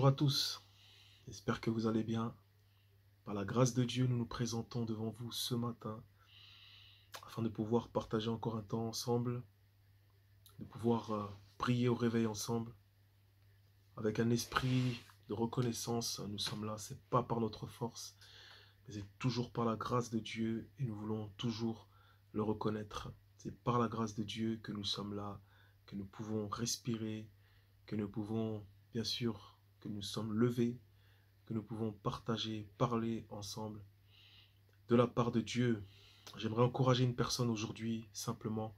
Bonjour à tous, j'espère que vous allez bien. Par la grâce de Dieu, nous nous présentons devant vous ce matin afin de pouvoir partager encore un temps ensemble, de pouvoir prier au réveil ensemble avec un esprit de reconnaissance. Nous sommes là, ce n'est pas par notre force, mais c'est toujours par la grâce de Dieu et nous voulons toujours le reconnaître. C'est par la grâce de Dieu que nous sommes là, que nous pouvons respirer, que nous pouvons, bien sûr, que nous sommes levés, que nous pouvons partager, parler ensemble. De la part de Dieu, j'aimerais encourager une personne aujourd'hui simplement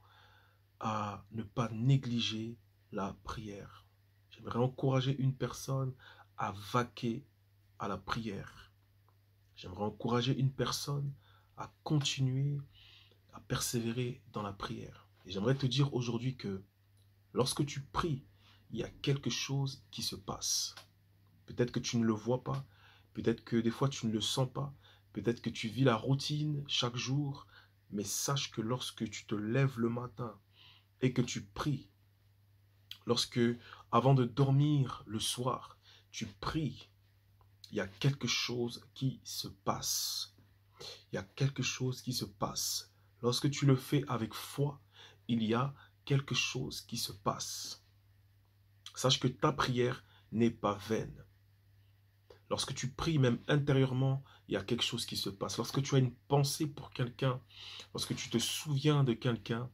à ne pas négliger la prière. J'aimerais encourager une personne à vaquer à la prière. J'aimerais encourager une personne à continuer, à persévérer dans la prière. Et j'aimerais te dire aujourd'hui que lorsque tu pries, il y a quelque chose qui se passe. Peut-être que tu ne le vois pas, peut-être que des fois tu ne le sens pas, peut-être que tu vis la routine chaque jour, mais sache que lorsque tu te lèves le matin et que tu pries, lorsque avant de dormir le soir, tu pries, il y a quelque chose qui se passe. Il y a quelque chose qui se passe. Lorsque tu le fais avec foi, il y a quelque chose qui se passe. Sache que ta prière n'est pas vaine. Lorsque tu pries, même intérieurement, il y a quelque chose qui se passe. Lorsque tu as une pensée pour quelqu'un, lorsque tu te souviens de quelqu'un,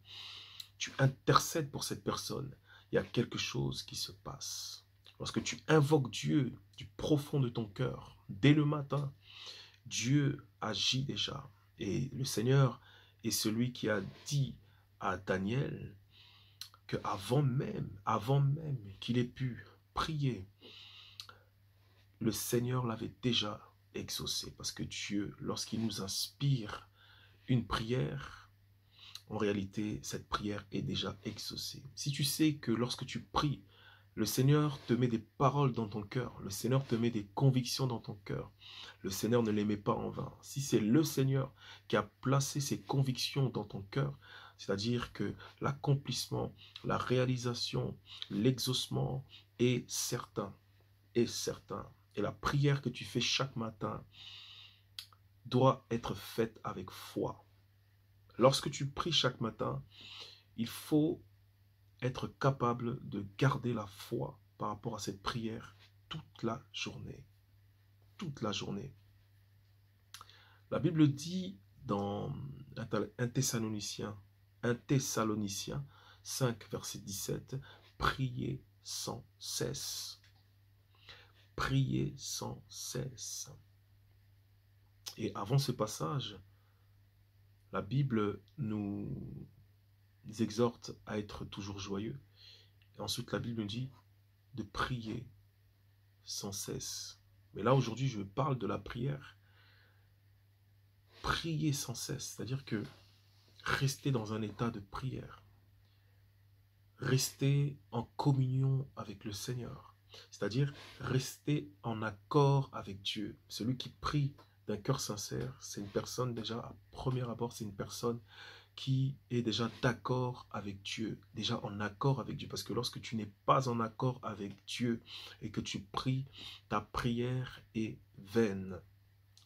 tu intercèdes pour cette personne, il y a quelque chose qui se passe. Lorsque tu invoques Dieu du profond de ton cœur, dès le matin, Dieu agit déjà. Et le Seigneur est celui qui a dit à Daniel que avant même qu'il ait pu prier, le Seigneur l'avait déjà exaucé. Parce que Dieu, lorsqu'il nous inspire une prière, en réalité, cette prière est déjà exaucée. Si tu sais que lorsque tu pries, le Seigneur te met des paroles dans ton cœur, le Seigneur te met des convictions dans ton cœur, le Seigneur ne les met pas en vain. Si c'est le Seigneur qui a placé ses convictions dans ton cœur, c'est-à-dire que l'accomplissement, la réalisation, l'exaucement est certain, est certain. Et la prière que tu fais chaque matin doit être faite avec foi. Lorsque tu pries chaque matin, il faut être capable de garder la foi par rapport à cette prière toute la journée. Toute la journée. La Bible dit dans 1 Thessaloniciens 5, verset 17, priez sans cesse. Priez sans cesse. Et avant ce passage, la Bible nous exhorte à être toujours joyeux. Et ensuite, la Bible nous dit de prier sans cesse. Mais là, aujourd'hui, je parle de la prière. Prier sans cesse, c'est-à-dire que rester dans un état de prière. Rester en communion avec le Seigneur. C'est-à-dire rester en accord avec Dieu. Celui qui prie d'un cœur sincère, c'est une personne déjà, à premier abord, c'est une personne qui est déjà d'accord avec Dieu, déjà en accord avec Dieu. Parce que lorsque tu n'es pas en accord avec Dieu et que tu pries, ta prière est vaine.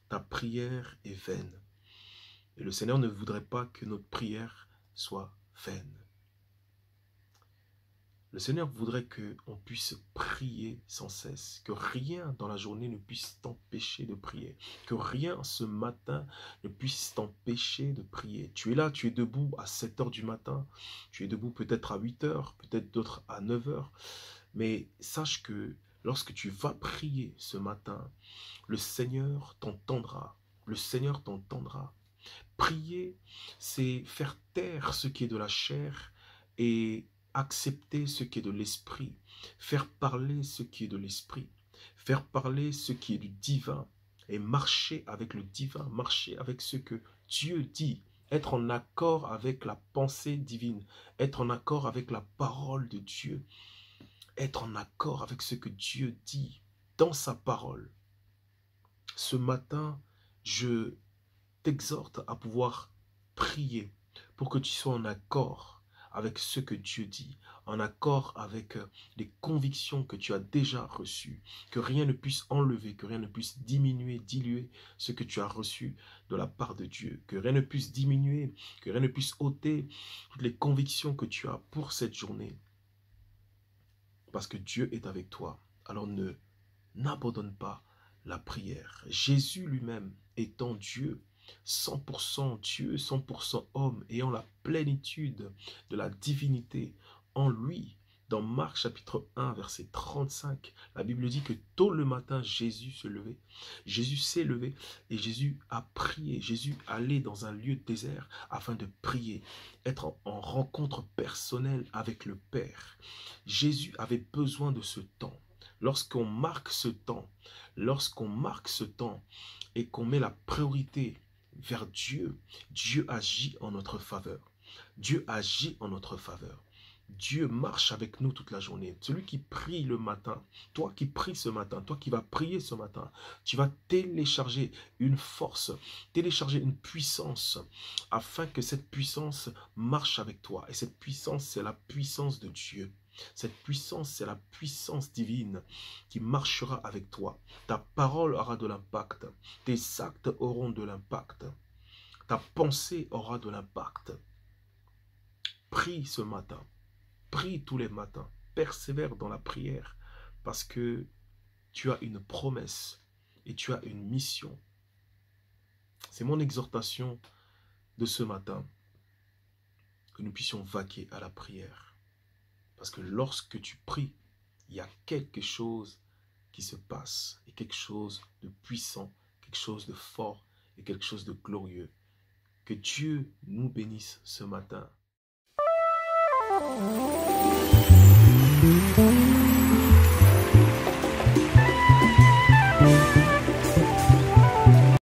Ta prière est vaine. Et le Seigneur ne voudrait pas que notre prière soit vaine. Le Seigneur voudrait qu'on puisse prier sans cesse, que rien dans la journée ne puisse t'empêcher de prier, que rien ce matin ne puisse t'empêcher de prier. Tu es là, tu es debout à 7 heures du matin, tu es debout peut-être à 8 heures, peut-être d'autres à 9 heures, mais sache que lorsque tu vas prier ce matin, le Seigneur t'entendra, le Seigneur t'entendra. Prier, c'est faire taire ce qui est de la chair et accepter ce qui est de l'esprit, faire parler ce qui est de l'esprit, faire parler ce qui est du divin et marcher avec le divin, marcher avec ce que Dieu dit, être en accord avec la pensée divine, être en accord avec la parole de Dieu, être en accord avec ce que Dieu dit dans sa parole. Ce matin, je t'exhorte à pouvoir prier pour que tu sois en accord avec ce que Dieu dit, en accord avec les convictions que tu as déjà reçues, que rien ne puisse enlever, que rien ne puisse diminuer, diluer ce que tu as reçu de la part de Dieu, que rien ne puisse diminuer, que rien ne puisse ôter toutes les convictions que tu as pour cette journée, parce que Dieu est avec toi. Alors n'abandonne pas la prière. Jésus lui-même étant Dieu, 100% Dieu, 100% homme, ayant la plénitude de la divinité en lui. Dans Marc chapitre 1, verset 35, la Bible dit que tôt le matin, Jésus se levait. Jésus s'est levé et Jésus a prié. Jésus allait dans un lieu désert afin de prier, être en rencontre personnelle avec le Père. Jésus avait besoin de ce temps. Lorsqu'on marque ce temps, et qu'on met la priorité vers Dieu, Dieu agit en notre faveur. Dieu agit en notre faveur. Dieu marche avec nous toute la journée. Celui qui prie le matin, toi qui pries ce matin, toi qui vas prier ce matin, tu vas télécharger une force, télécharger une puissance, afin que cette puissance marche avec toi. Et cette puissance, c'est la puissance de Dieu. Cette puissance, c'est la puissance divine qui marchera avec toi. Ta parole aura de l'impact. Tes actes auront de l'impact. Ta pensée aura de l'impact. Prie ce matin. Prie tous les matins. Persévère dans la prière parce que tu as une promesse et tu as une mission. C'est mon exhortation de ce matin, que nous puissions vaquer à la prière. Parce que lorsque tu pries, il y a quelque chose qui se passe, et quelque chose de puissant, quelque chose de fort, et quelque chose de glorieux. Que Dieu nous bénisse ce matin.